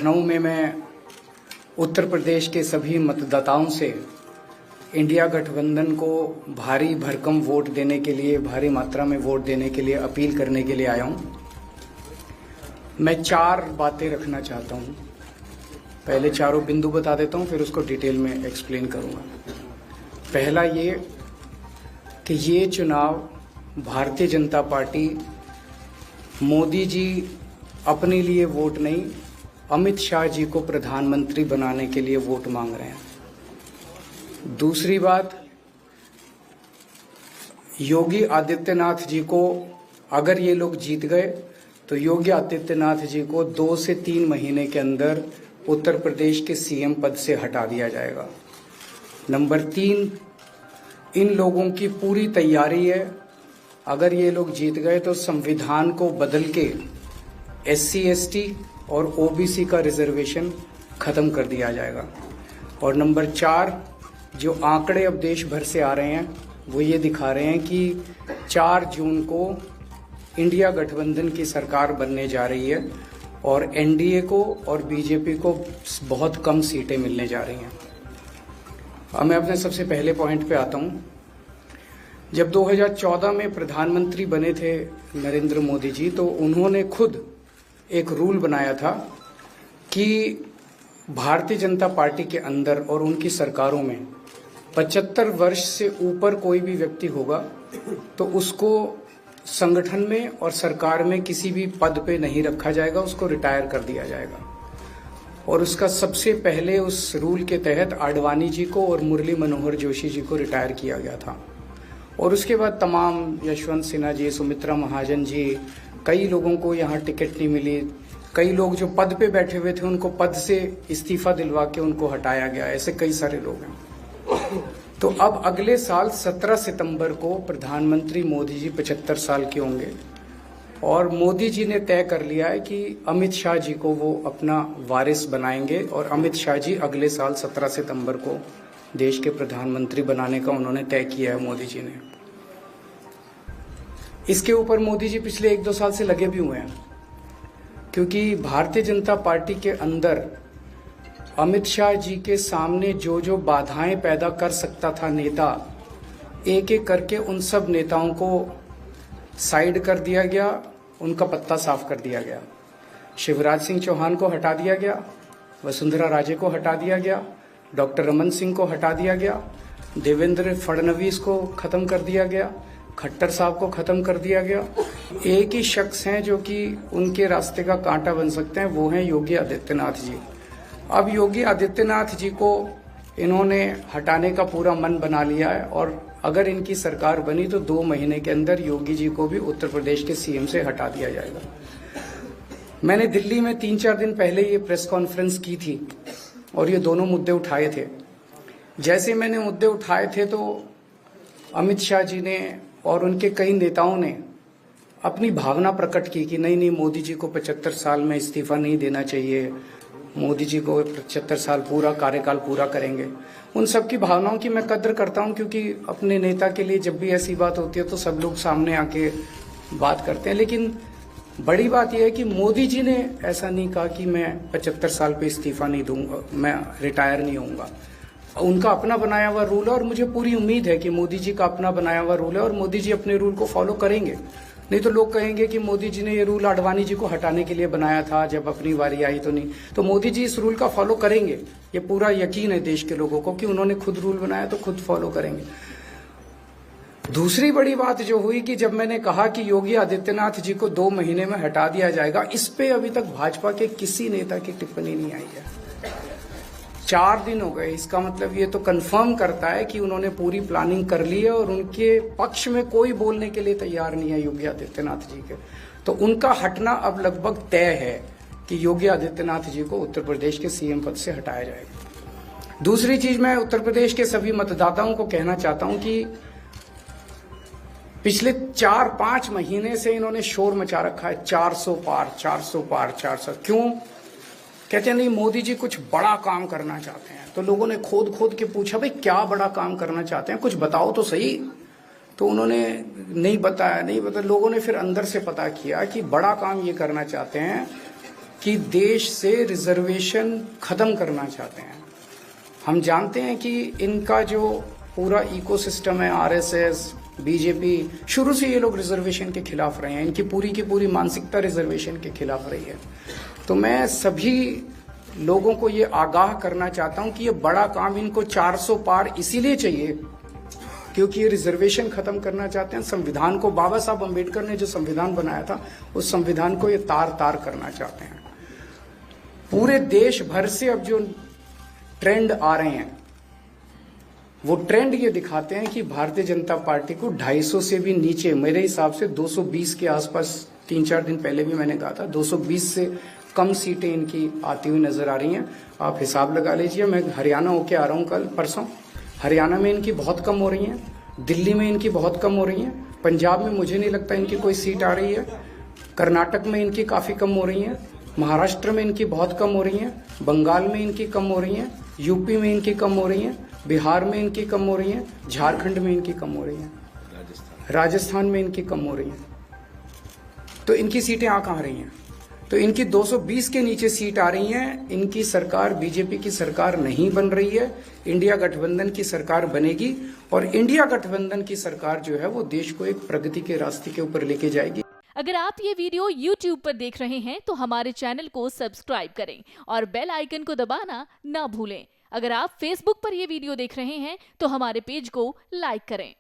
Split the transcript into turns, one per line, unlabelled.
लखनऊ में मैं उत्तर प्रदेश के सभी मतदाताओं से इंडिया गठबंधन को भारी भरकम वोट देने के लिए, भारी मात्रा में वोट देने के लिए अपील करने के लिए आया हूं। मैं 4 बातें रखना चाहता हूं। पहले चारों बिंदु बता देता हूं, फिर उसको डिटेल में एक्सप्लेन करूंगा। पहला ये कि ये चुनाव भारतीय जनता पार्टी मोदी जी अपने लिए वोट नहीं, अमित शाह जी को प्रधानमंत्री बनाने के लिए वोट मांग रहे हैं। दूसरी बात, योगी आदित्यनाथ जी को अगर ये लोग जीत गए तो योगी आदित्यनाथ जी को 2 से 3 महीने के अंदर उत्तर प्रदेश के सीएम पद से हटा दिया जाएगा। नंबर 3, इन लोगों की पूरी तैयारी है, अगर ये लोग जीत गए तो संविधान को बदल के SC ST और OBC का रिजर्वेशन खत्म कर दिया जाएगा। और नंबर 4, जो आंकड़े अब देश भर से आ रहे हैं वो ये दिखा रहे हैं कि 4 जून को इंडिया गठबंधन की सरकार बनने जा रही है और NDA को और BJP को बहुत कम सीटें मिलने जा रही हैं। अब मैं अपने सबसे पहले पॉइंट पे आता हूं। जब 2014 में प्रधानमंत्री बने थे नरेंद्र मोदी जी, तो उन्होंने खुद एक रूल बनाया था कि भारतीय जनता पार्टी के अंदर और उनकी सरकारों में 75 वर्ष से ऊपर कोई भी व्यक्ति होगा तो उसको संगठन में और सरकार में किसी भी पद पे नहीं रखा जाएगा, उसको रिटायर कर दिया जाएगा। और उसका सबसे पहले उस रूल के तहत आडवाणी जी को और मुरली मनोहर जोशी जी को रिटायर किया गया था। और उसके बाद तमाम यशवंत सिन्हा जी, सुमित्रा महाजन जी, कई लोगों को यहाँ टिकट नहीं मिली। कई लोग जो पद पे बैठे हुए थे उनको पद से इस्तीफा दिलवा के उनको हटाया गया। ऐसे कई सारे लोग हैं। तो अब अगले साल 17 सितंबर को प्रधानमंत्री मोदी जी 75 साल के होंगे और मोदी जी ने तय कर लिया है कि अमित शाह जी को वो अपना वारिस बनाएंगे और अमित शाह जी अगले साल 17 सितंबर को देश के प्रधानमंत्री बनाने का उन्होंने तय किया है मोदी जी ने। इसके ऊपर मोदी जी पिछले 1-2 साल से लगे भी हुए हैं, क्योंकि भारतीय जनता पार्टी के अंदर अमित शाह जी के सामने जो जो बाधाएं पैदा कर सकता था नेता, एक एक करके उन सब नेताओं को साइड कर दिया गया, उनका पत्ता साफ कर दिया गया। शिवराज सिंह चौहान को हटा दिया गया, वसुंधरा राजे को हटा दिया गया, डॉक्टर रमन सिंह को हटा दिया गया, देवेंद्र फडणवीस को खत्म कर दिया गया, खट्टर साहब को खत्म कर दिया गया। एक ही शख्स हैं जो कि उनके रास्ते का कांटा बन सकते हैं, वो हैं योगी आदित्यनाथ जी। अब योगी आदित्यनाथ जी को इन्होंने हटाने का पूरा मन बना लिया है और अगर इनकी सरकार बनी तो 2 महीने के अंदर योगी जी को भी उत्तर प्रदेश के सीएम से हटा दिया जाएगा। मैंने दिल्ली में 3-4 दिन पहले ये प्रेस कॉन्फ्रेंस की थी और ये दोनों मुद्दे उठाए थे। जैसे मैंने मुद्दे उठाए थे तो अमित शाह जी ने और उनके कई नेताओं ने अपनी भावना प्रकट की कि नहीं, मोदी जी को 75 साल में इस्तीफा नहीं देना चाहिए, मोदी जी को 75 साल पूरा कार्यकाल पूरा करेंगे। उन सब की भावनाओं की मैं कद्र करता हूं, क्योंकि अपने नेता के लिए जब भी ऐसी बात होती है तो सब लोग सामने आके बात करते हैं। लेकिन बड़ी बात यह है कि मोदी जी ने ऐसा नहीं कहा कि मैं 75 साल पे इस्तीफा नहीं दूंगा, मैं रिटायर नहीं होऊंगा। उनका अपना बनाया हुआ रूल है और मुझे पूरी उम्मीद है कि मोदी जी का अपना बनाया हुआ रूल है और मोदी जी अपने रूल को फॉलो करेंगे। नहीं तो लोग कहेंगे कि मोदी जी ने ये रूल आडवाणी जी को हटाने के लिए बनाया था, जब अपनी बारी आई तो नहीं। तो मोदी जी इस रूल का फॉलो करेंगे, ये पूरा यकीन है देश के लोगों को कि उन्होंने खुद रूल बनाया तो खुद फॉलो करेंगे। दूसरी बड़ी बात जो हुई कि जब मैंने कहा कि योगी आदित्यनाथ जी को 2 महीने में हटा दिया जाएगा, इस पे अभी तक भाजपा के किसी नेता की टिप्पणी नहीं आई है। 4 दिन हो गए। इसका मतलब ये तो कंफर्म करता है कि उन्होंने पूरी प्लानिंग कर ली है और उनके पक्ष में कोई बोलने के लिए तैयार नहीं है योगी आदित्यनाथ जी के। तो उनका हटना अब लगभग तय है कि योगी आदित्यनाथ जी को उत्तर प्रदेश के सीएम पद से हटाया जाएगा। दूसरी चीज, मैं उत्तर प्रदेश के सभी मतदाताओं को कहना चाहता हूं कि पिछले 4-5 महीने से इन्होंने शोर मचा रखा है, 400 पार 400 पार 400। क्यों? कहते हैं नहीं, मोदी जी कुछ बड़ा काम करना चाहते हैं। तो लोगों ने खोद के पूछा, भाई क्या बड़ा काम करना चाहते हैं, कुछ बताओ तो सही। तो उन्होंने नहीं बताया। लोगों ने फिर अंदर से पता किया कि बड़ा काम ये करना चाहते हैं कि देश से रिजर्वेशन खत्म करना चाहते हैं। हम जानते हैं कि इनका जो पूरा इकोसिस्टम है, आरएसएस, बीजेपी, शुरू से ये लोग रिजर्वेशन के खिलाफ रहे हैं। इनकी पूरी की पूरी मानसिकता रिजर्वेशन के खिलाफ रही है। तो मैं सभी लोगों को ये आगाह करना चाहता हूं कि ये बड़ा काम इनको 400 पार इसीलिए चाहिए क्योंकि ये रिजर्वेशन खत्म करना चाहते हैं। संविधान को, बाबा साहब अम्बेडकर ने जो संविधान बनाया था, उस संविधान को ये तार तार करना चाहते हैं। पूरे देश भर से अब जो ट्रेंड आ रहे हैं, वो ट्रेंड ये दिखाते हैं कि भारतीय जनता पार्टी को 250 से भी नीचे, मेरे हिसाब से 220 के आसपास, 3-4 दिन पहले भी मैंने कहा था, 220 से कम सीटें इनकी आती हुई नजर आ रही हैं। आप हिसाब लगा लीजिए। मैं हरियाणा होके आ रहा हूँ कल परसों। हरियाणा में इनकी बहुत कम हो रही हैं, दिल्ली में इनकी बहुत कम हो रही हैं, पंजाब में मुझे नहीं लगता इनकी कोई सीट आ रही है, कर्नाटक में इनकी काफी कम हो रही हैं, महाराष्ट्र में इनकी बहुत कम हो रही हैं, बंगाल में इनकी कम हो रही हैं, यूपी में इनकी कम हो रही हैं, बिहार में इनकी कम हो रही हैं, झारखंड में इनकी कम हो रही हैं, राजस्थान में इनकी कम हो रही हैं। तो इनकी सीटें आ कहाँ रही हैं? तो इनकी 220 के नीचे सीट आ रही हैं। इनकी सरकार बीजेपी की सरकार नहीं बन रही है, इंडिया गठबंधन की सरकार बनेगी और इंडिया गठबंधन की सरकार जो है वो देश को एक प्रगति के रास्ते के ऊपर लेके जाएगी।
अगर आप ये वीडियो YouTube पर देख रहे हैं तो हमारे चैनल को सब्सक्राइब करें और बेल आइकन को दबाना ना भूलें। अगर आप Facebook पर ये वीडियो देख रहे हैं तो हमारे पेज को लाइक करें।